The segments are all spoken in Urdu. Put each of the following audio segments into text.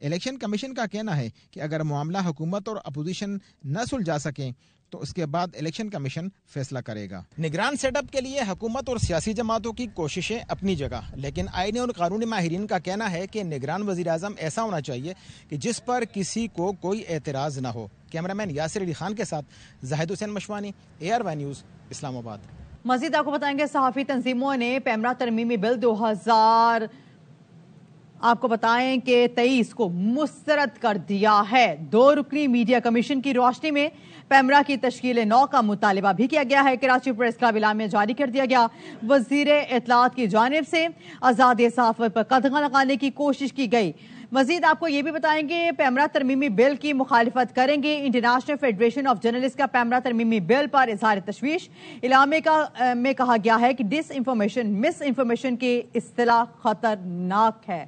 الیکشن کمیشن کا کہنا ہے کہ اگر معاملہ حکومت اور اپوزیشن نہ سلجھا سکیں تو اس کے بعد الیکشن کمیشن فیصلہ کرے گا۔ نگران سیٹ اپ کے لیے حکومت اور سیاسی جماعتوں کی کوششیں اپنی جگہ، لیکن آئینی اور قانونی ماہرین کا کہنا ہے کہ نگران وزیر اعظم ایسا ہونا چاہیے کہ جس پر کسی کو کوئی اعتراض نہ ہو۔ کیمرامین یاسر علی خان کے ساتھ زاہد حسین مشوانی، ARY نیوز، اسلام آباد۔ مزید آپ کو بتائیں گے صحافی تنظیموں نے پیمرا ترمیمی بل 2000 آپ کو بتائیں کہ 23 کو مسترد کر دیا ہے۔ 2 رکنی میڈیا کمیشن کی روشنی میں پیمرا کی تشکیل 9 کا مطالبہ بھی کیا گیا ہے۔ کراچی پریس کلب اعلامیہ جاری کر دیا گیا۔ وزیر اطلاعات کی جانب سے آزادی صحافت پر قدغن لگانے کی کوشش کی گئی۔ مزید آپ کو یہ بھی بتائیں گے پیمرا ترمیمی بل کی مخالفت کریں گے انٹرنیشنل فیڈریشن آف جرنلسٹ کا پیمرا ترمیمی بل پر اظہار تشویش۔ اعلامیہ میں کہا گیا ہے کہ ڈس انفارمیشن مس انفارمیشن کی اصطلاح خطرناک ہے۔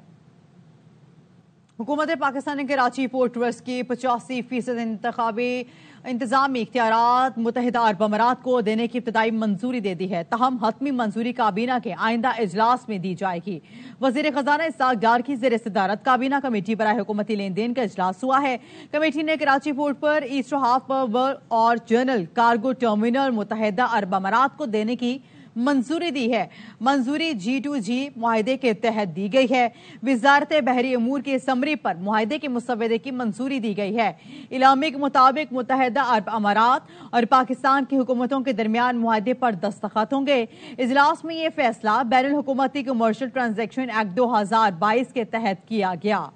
حکومت پاکستان نے کراچی پورٹ ٹرسٹ کی 85% انتظامی اختیارات متحدہ عرب امارات کو دینے کی ابتدائی منظوری دے دی ہے، تاہم حتمی منظوری کابینہ کے آئندہ اجلاس میں دی جائے گی۔ وزیر خزانہ اسحاق ڈار کی زیر صدارت کابینہ کمیٹی برائے حکومتی لین دین کا اجلاس ہوا ہے۔ کمیٹی نے کراچی پورٹ پر ایسٹر ہاف پر اور جنرل کارگو ٹرمینل متحدہ عرب امارات کو دینے کی منظوری دی ہے۔ منظوری G2G معاہدے کے تحت دی گئی ہے۔ وزارت بحری امور کے سمری پر معاہدے کے مسودے کی منظوری دی گئی ہے۔ اعلامیہ کے مطابق متحدہ عرب امارات اور پاکستان کی حکومتوں کے درمیان معاہدے پر دستخط ہوں گے۔ اجلاس میں یہ فیصلہ بین الحکومتی کمرشل ٹرانزیکشن ایکٹ 2022 کے تحت کیا گیا۔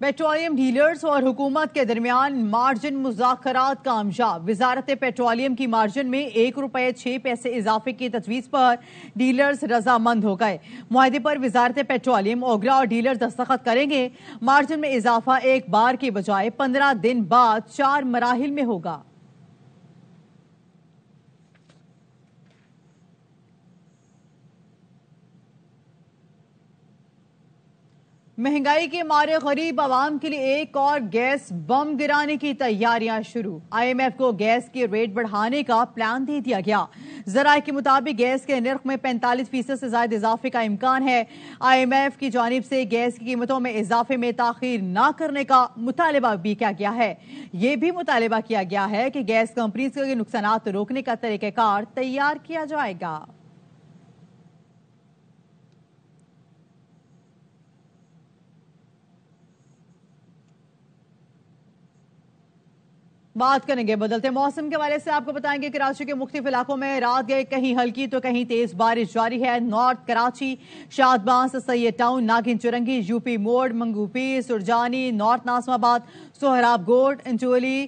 پیٹرولیم ڈیلرز اور حکومت کے درمیان مارجن مذاکرات کامیاب۔ وزارت پیٹرولیم کی مارجن میں ₹1.06 اضافے کی تجویز پر ڈیلرز رضامند ہو گئے۔ معاہدے پر وزارت پیٹرولیم، اوگرا اور ڈیلر دستخط کریں گے۔ مارجن میں اضافہ ایک بار کے بجائے 15 دن بعد 4 مراحل میں ہوگا۔ مہنگائی کے مارے غریب عوام کے لیے ایک اور گیس بم گرانے کی تیاریاں شروع۔ IMF کو گیس کے ریٹ بڑھانے کا پلان دے دیا گیا۔ ذرائع کے مطابق گیس کے نرخ میں 45% سے زائد اضافے کا امکان ہے۔ IMF کی جانب سے گیس کی قیمتوں میں اضافے میں تاخیر نہ کرنے کا مطالبہ بھی کیا گیا ہے۔ یہ بھی مطالبہ کیا گیا ہے کہ گیس کمپنیز کے نقصانات روکنے کا طریقہ کار تیار کیا جائے گا۔ بات کریں گے بدلتے موسم کے حوالے سے۔ آپ کو بتائیں گے کراچی کے مختلف علاقوں میں رات گئے کہیں ہلکی تو کہیں تیز بارش جاری ہے۔ نارتھ کراچی، شادبان، سید ٹاؤن، ناگن چرنگی، UP موڑ، منگو پیر، سرجانی، نارتھ ناظم آباد، سہراب گوٹ، انچولی،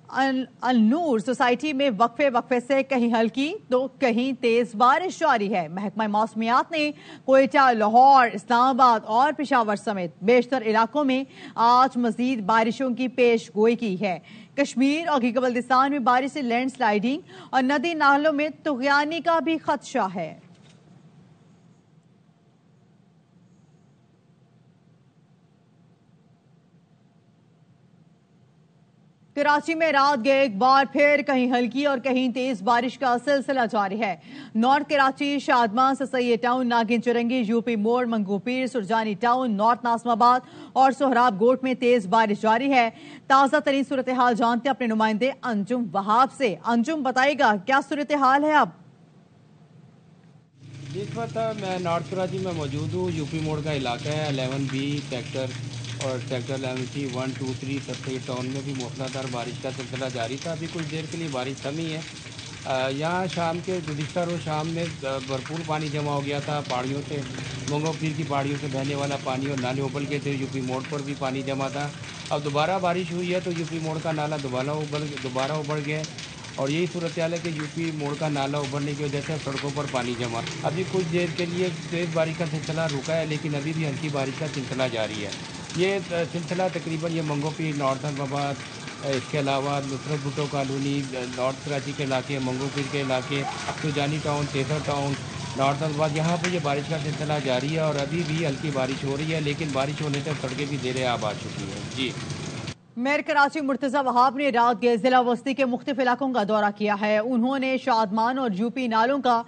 النور سوسائٹی میں وقفے سے کہیں ہلکی تو کہیں تیز بارش جاری ہے۔ محکمہ موسمیات نے کوئٹہ، لاہور، اسلام آباد اور پشاور سمیت بیشتر علاقوں میں آج مزید بارشوں کی پیش گوئی کی ہے۔ کشمیر اور گلگت بلتستان میں بارش سے لینڈ سلائیڈنگ اور ندی نالوں میں طغیانی کا بھی خدشہ ہے۔ کراچی میں رات گئے ایک بار پھر کہیں ہلکی اور کہیں تیز بارش کا سلسلہ جاری ہے۔ نارتھ کراچی، شادمان، سید ٹاؤن، ناگن چرنگی، UP موڑ، منگو پیر، سرجانی ٹاؤن، نارتھ ناظم آباد اور سہراب گوٹ میں تیز بارش جاری ہے۔ تازہ ترین صورتحال جانتے اپنے نمائندے انجم وہاب سے۔ انجم بتائے گا کیا صورتحال ہے اب؟ اس وقت میں نارتھ کراچی میں موجود ہوں۔ UP موڑ کا علاقہ ہے، 11B سیکٹر اور سیکٹر 11C 1, 2, 3 سید ٹاؤن میں بھی موسلادھار بارش کا سلسلہ جاری تھا۔ ابھی کچھ دیر کے لیے بارش تھمی ہے۔ یہاں شام کے گزشتہ روز شام میں بھرپور پانی جمع ہو گیا تھا پہاڑیوں سے، منگو پیر کی پہاڑیوں سے بہنے والا پانی، اور نالے ابل گئے تھے۔ UP موڑ پر بھی پانی جمع تھا۔ اب دوبارہ بارش ہوئی ہے تو UP موڑ کا نالا دوبارہ ابڑ گیا، اور یہی صورتحال ہے کہ UP موڑ کا نالا ابھرنے کی وجہ سے سڑکوں پر پانی جمع۔ ابھی کچھ دیر کے لیے تیز بارش کا سلسلہ رکا ہے، لیکن ابھی بھی ہلکی بارش کا سلسلہ جاری ہے۔ یہ سلسلہ تقریباً یہ منگو پیر، نارتھ ناظم آباد، اس کے علاوہ نصرت بھٹو کالونی، نارتھ کراچی کے علاقے، منگو پیر کے علاقے، سرجانی ٹاؤن، تیسر ٹاؤن، نارتھ ناظم آباد، یہاں پہ یہ بارش کا سلسلہ جاری ہے، اور ابھی بھی ہلکی بارش ہو رہی ہے، لیکن بارش ہونے سے سڑکیں بھی زیر آب آ چکی ہیں۔ جی میئر کراچی مرتضی وہاب نے رات کے ضلع وسطی کے مختلف علاقوں کا دورہ کیا ہے. انہوں نے شادمان اور یو پی نالوں کا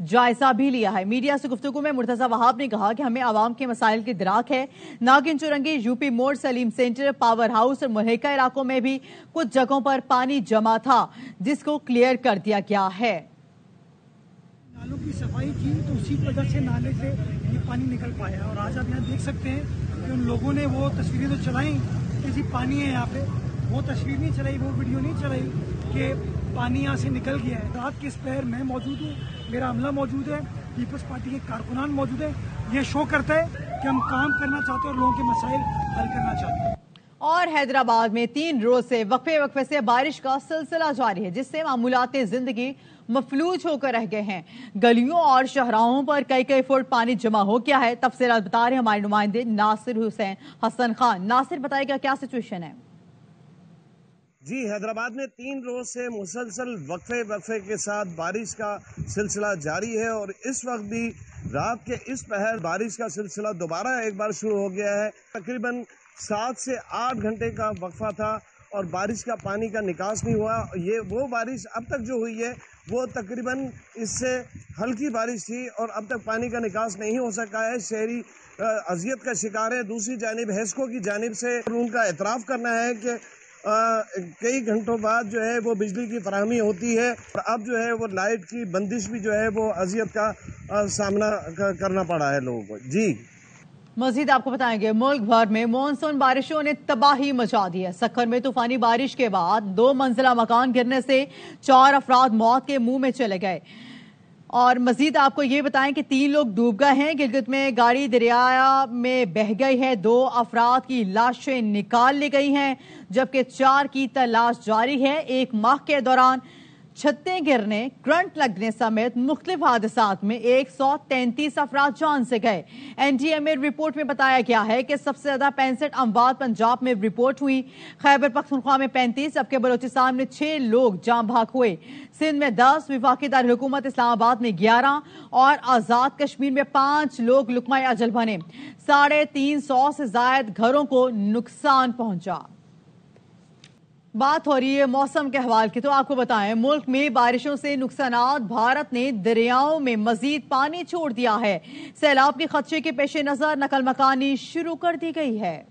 جائزہ بھی لیا ہے. میڈیا سے گفتگو میں مرتضی وہاب نے کہا کہ ہمیں عوام کے مسائل کی دراک ہے. ناگن چورنگی، یو پی موڑ، سلیم سینٹر، پاور ہاؤس اور ملحقہ علاقوں میں بھی کچھ جگہوں پر پانی جمع تھا جس کو کلیئر کر دیا گیا ہے. نالوں کی صفائی کی تو اسی وجہ سے نالے سے یہ پانی نکل پایا. اور آج آپ یہاں دیکھ سکتے ہیں کہ ان لوگوں نے وہ تصویریں تو چلائیں کہ جی پانی ہے یہاں پہ، وہ تصویر نہیں چلائی، وہ ویڈیو نہیں چلائی کہ پانی یہاں سے نکل گیا ہے. رات کے اس پہر میں موجود ہوں، میرا عملہ موجود ہے، پیپلز پارٹی کے کارکنان موجود ہیں. یہ شو کرتا ہے کہ ہم کام کرنا چاہتے ہیں اور لوگوں کے مسائل حل کرنا چاہتے ہیں. اور حیدرآباد میں 3 روز سے وقفے سے بارش کا سلسلہ جاری ہے جس سے معمولات زندگی مفلوج ہو کر رہ گئے ہیں. گلیوں اور شاہراہوں پر کئی فٹ پانی جمع ہو گیا ہے. تفصیلات بتا رہے ہمارے نمائندے ناصر حسن خان. ناصر بتائے گا کیا سچویشن ہے؟ جی، حیدرآباد میں 3 روز سے مسلسل وقفے کے ساتھ بارش کا سلسلہ جاری ہے اور اس وقت بھی رات کے اس پہر بارش کا سلسلہ دوبارہ ایک بار شروع ہو گیا ہے. تقریباً 7 سے 8 گھنٹے کا وقفہ تھا اور بارش کا پانی کا نکاس نہیں ہوا. یہ وہ بارش اب تک جو ہوئی ہے وہ تقریباً اس سے ہلکی بارش تھی اور اب تک پانی کا نکاس نہیں ہو سکا ہے. شہری اذیت کا شکار ہے. دوسری جانب ہیسکو کی جانب سے ان کا اعتراف کرنا ہے کہ کئی گھنٹوں بعد جو ہے وہ بجلی کی فراہمی ہوتی ہے اور اب جو ہے وہ لائٹ کی بندش بھی جو ہے وہ اذیت کا سامنا کرنا پڑا ہے لوگوں کو. جی مزید آپ کو بتائیں گے ملک بھر میں مانسون بارشوں نے تباہی مچا دی ہے. سکھر میں طوفانی بارش کے بعد 2 منزلہ مکان گرنے سے 4 افراد موت کے منہ میں چلے گئے. اور مزید آپ کو یہ بتائیں کہ 3 لوگ ڈوب گئے ہیں. گلگت میں گاڑی دریا میں بہہ گئی ہے. 2 افراد کی لاشیں نکال لی گئی ہیں جبکہ 4 کی تلاش جاری ہے. 1 ماہ کے دوران چھتیں گرنے، کرنٹ لگنے سمیت مختلف حادثات میں 133 افراد جان سے گئے. این ڈی ایم اے رپورٹ میں بتایا گیا ہے کہ سب سے زیادہ 65 اموات پنجاب میں رپورٹ ہوئی. خیبر پختونخوا میں 35 جبکہ بلوچستان میں 6 لوگ جاں بحق ہوئے. سندھ میں 10، وفاقی دارالحکومت اسلام آباد میں 11 اور آزاد کشمیر میں 5 لوگ لقمہ اجل بنے. 350 سے زائد گھروں کو نقصان پہنچا. بات ہو رہی ہے موسم کے حوالے کی تو آپ کو بتائیں ملک میں بارشوں سے نقصانات. بھارت نے دریاؤں میں مزید پانی چھوڑ دیا ہے. سیلاب کے خدشے کے پیش نظر نقل مکانی شروع کر دی گئی ہے.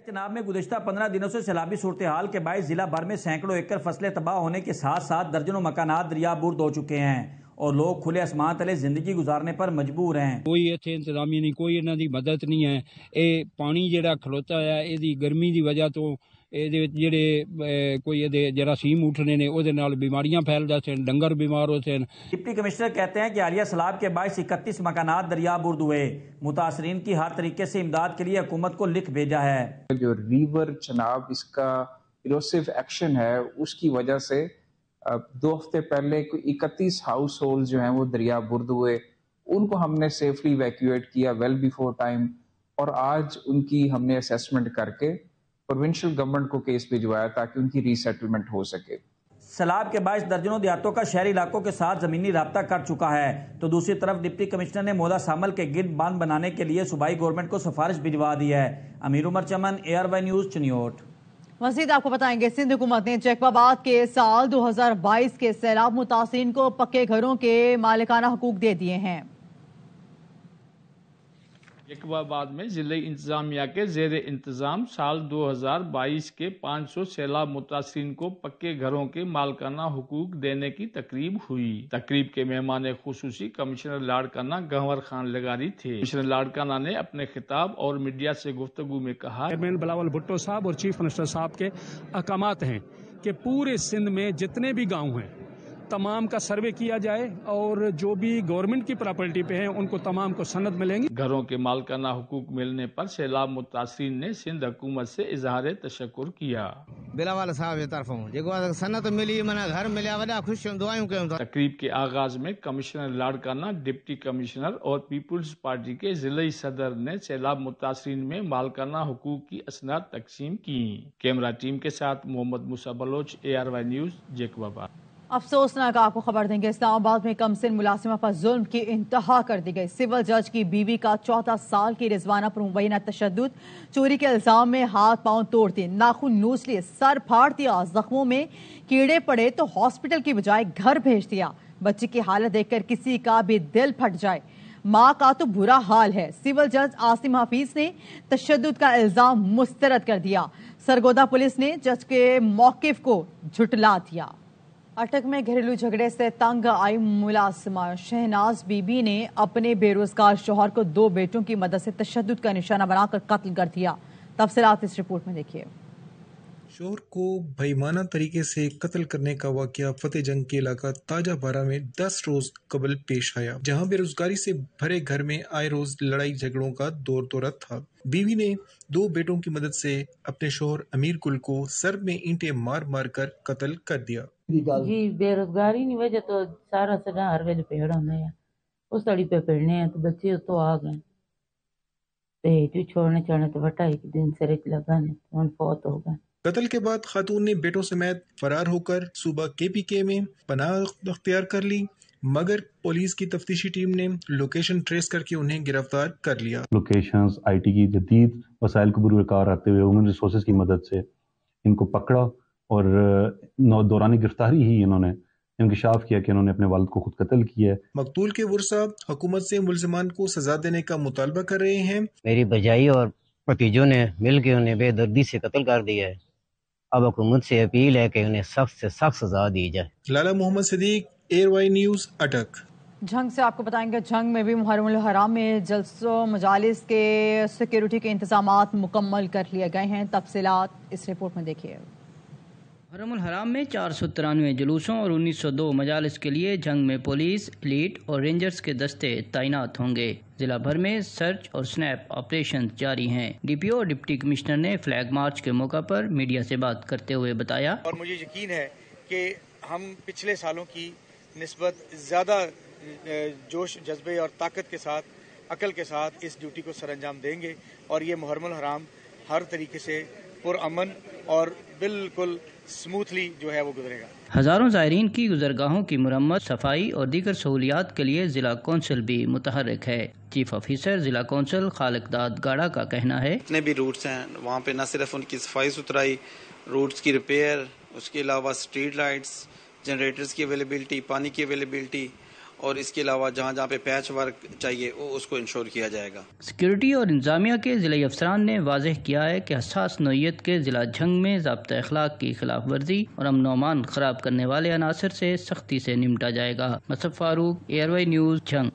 چناب میں گزشتہ 15 دنوں سے سیلابی صورتحال کے باعث ضلع بھر میں سینکڑوں ایکڑ فصلیں تباہ ہونے کے ساتھ ساتھ درجنوں مکانات دریا بورد ہو چکے ہیں اور لوگ کھلے آسمان تلے زندگی گزارنے پر مجبور ہیں. کوئی اچھے انتظامیہ نہیں، کوئی انہاں دی مدد نہیں ہے. اے پانی جڑا کھلوتا ہے اے دی گرمی دی وجہ تو جڑے کوئی جراثیم اٹھنے نے او دے نال بیماریاں پھیل جاتے ہیں، ڈنگر بیمار ہوتے ہیں. ڈپٹی کمشنر کہتے ہیں کہ حالیہ سیلاب کے باعث 31 مکانات دریا بورد ہوئے. متاثرین کی ہر طریقے سے امداد کے لیے حکومت کو لکھ بھیجا ہے. جو ریور چناب اس کا ایروسو ایکشن ہے اس کی وجہ سے 2 ہفتے پہلے 31 ہاؤس ہولڈ جو ہیں وہ دریا بورد ہوئے. ان کو ہم نے سیفلی ایویکویٹ کیا ویل بیفور ٹائم اور آج ان کی ہم نے اسیسمنٹ کر کے پروونشل گورنمنٹ کو کیس بھجوایا تاکہ ان کی ری سیٹلمنٹ ہو سکے. سیلاب کے باعث درجنوں دیہاتوں کا شہری علاقوں کے ساتھ زمینی رابطہ کٹ چکا ہے تو دوسری طرف ڈپٹی کمشنر نے مودا سامل کے گرد باندھ بنانے کے لیے صوبائی گورنمنٹ کو سفارش بھجوا دی ہے. امیر عمر چمن، ARY نیوز، چنیوٹ. مزید آپ کو بتائیں گے سندھ حکومت نے جیکب آباد کے سال 2022 کے سیلاب متاثرین کو پکے گھروں کے مالکانہ حقوق دے دیے ہیں. جیکب آباد میں ضلع انتظامیہ کے زیر انتظام سال 2022 کے 500 سیلاب متاثرین کو پکے گھروں کے مالکانہ حقوق دینے کی تقریب ہوئی. تقریب کے مہمان خصوصی کمشنر لاڑکانہ گنور خان لگاری تھے. کمشنر لاڑکانہ نے اپنے خطاب اور میڈیا سے گفتگو میں کہا چیئرمین بلاول بھٹو صاحب اور چیف منسٹر صاحب کے احکامات ہیں کہ پورے سندھ میں جتنے بھی گاؤں ہیں تمام کا سروے کیا جائے اور جو بھی گورنمنٹ کی پراپرٹی پہ ہیں ان کو تمام کو سند ملیں گی. گھروں کے مالکانہ حقوق ملنے پر سیلاب متاثرین نے سندھ حکومت سے اظہار تشکر کیا. بلاول صاحب کی طرفوں سند ملی منا گھر ملیا وڈا خوش دعائیں کیوں. تقریب کے آغاز میں کمشنر لاڑکانہ، ڈپٹی کمشنر اور پیپلز پارٹی کے ضلعی صدر نے سیلاب متاثرین میں مالکانہ حقوق کی اسناد تقسیم کی. کیمرہ ٹیم کے ساتھ محمد موسیٰ بلوچ، ARY نیوز، جیکب آباد. افسوسناک آپ کو خبر دیں گے، اسلام آباد میں کمسن ملازمہ پر ظلم کی انتہا کر دی گئی۔ سول جج کی بیوی کا 14 سال کی رضوانہ پر مبینہ تشدد، چوری کے الزام میں ہاتھ پاؤں توڑ دیے، ناخن نوچ لیے، سر پھاڑ دیا، زخموں میں کیڑے پڑے تو ہاسپٹل کی بجائے گھر بھیج دیا۔ بچی کی حالت دیکھ کر کسی کا بھی دل پھٹ جائے، ماں کا تو برا حال ہے۔ سول جج عاصم حفیظ نے تشدد کا الزام مسترد کر دیا۔ سرگودا پولیس نے جج کے موقف کو جھٹلا دیا۔ اٹک میں گھریلو جھگڑے سے تنگ آئی ملازمہ شہناز بی بی نے اپنے بے روزگار شوہر کو 2 بیٹوں کی مدد سے تشدد کا نشانہ بنا کر قتل کر دیا۔ تفصیلات اس رپورٹ میں دیکھیے۔ شوہر کو بےایمانہ طریقے سے قتل کرنے کا واقعہ فتح جنگ کے علاقہ تاجہ بارہ میں 10 روز قبل پیش آیا، جہاں بے روزگاری سے بھرے گھر میں آئے روز لڑائی جھگڑوں کا دور دورہ تھا۔ بیوی نے 2 بیٹوں کی مدد سے اپنے شوہر امیر گل کو سر میں اینٹیں مار مار کر قتل کر دیا۔ جی بے روزگاری کی وجہ تو سارا سڈا ہر ویلے پیڑ ہونا ہے، اس تڑی پہ پڑنے ہیں تو بچے اتوں آ گئے تو چھوڑنے چاہنے تو وٹا ایک دن سرے چ لگا نے ہن فوت ہو گئے۔ قتل کے بعد خاتون نے بیٹوں سمیت فرار ہو کر صوبہ KPK میں پناہ اختیار کر لی، مگر پولیس کی تفتیشی ٹیم نے لوکیشن ٹریس کر کے انہیں گرفتار کر لیا۔ لوکیشنز IT کی جدید وسائل کو بروکار آتے ہوئے ہیومن ریسورسز کی مدد سے ان کو پکڑا اور دوران گرفتاری ہی انہوں نے انکشاف کیا کہ انہوں نے اپنے والد کو خود قتل کیا ہے۔ مقتول کے ورثاء حکومت سے ملزمان کو سزا دینے کا مطالبہ کر رہے ہیں۔ میری بھجائی اور بھتیجوں نے مل کے انہیں بے دردی سے قتل کر دیا ہے، اب حکومت سے اپیل ہے کہ انہیں سخت سے سخت سزا دی جائے۔ لالا محمد صدیق، ARY نیوز، اٹک۔ جنگ سے آپ کو بتائیں گے، جنگ میں بھی محرم الحرام میں جلسوں مجالس کے سیکیورٹی کے انتظامات مکمل کر لیے گئے ہیں۔ تفصیلات اس رپورٹ میں دیکھیے۔ محرم الحرام میں 493 جلوسوں اور 1902 مجالس کے لیے جنگ میں پولیس، ایلیٹ اور رینجرز کے دستے تعینات ہوں گے۔ ضلع بھر میں سرچ اور سنیپ آپریشن جاری ہیں۔ DPO اور ڈپٹی کمشنر نے فلیگ مارچ کے موقع پر میڈیا سے بات کرتے ہوئے بتایا، اور مجھے یقین ہے کہ ہم پچھلے سالوں کی نسبت زیادہ جوش جذبے اور طاقت کے ساتھ، عقل کے ساتھ اس ڈیوٹی کو سر انجام دیں گے، اور یہ محرم الحرام ہر طریقے سے پرامن اور بالکل سموتھلی جو ہے وہ گزرے گا۔ ہزاروں زائرین کی گزرگاہوں کی مرمت، صفائی اور دیگر سہولیات کے لیے ضلع کونسل بھی متحرک ہے۔ چیف آفیسر ضلع کونسل خالق داد گاڑا کا کہنا ہے، جتنے بھی روٹس ہیں وہاں پہ نہ صرف ان کی صفائی ستھرائی، روٹس کی ریپیئر، اس کے علاوہ اسٹریٹ لائٹس، جنریٹرز کی اویلیبلٹی، پانی کی اویلیبلٹی، اور اس کے علاوہ جہاں جہاں پہ پیچ ورک چاہیے اس کو انشور کیا جائے گا۔ سیکیورٹی اور انتظامیہ کے ضلعی افسران نے واضح کیا ہے کہ حساس نوعیت کے ضلع جھنگ میں ضابطہ اخلاق کی خلاف ورزی اور امن و امان خراب کرنے والے عناصر سے سختی سے نمٹا جائے گا۔ مصطفی فاروق، ARY نیوز، جھنگ۔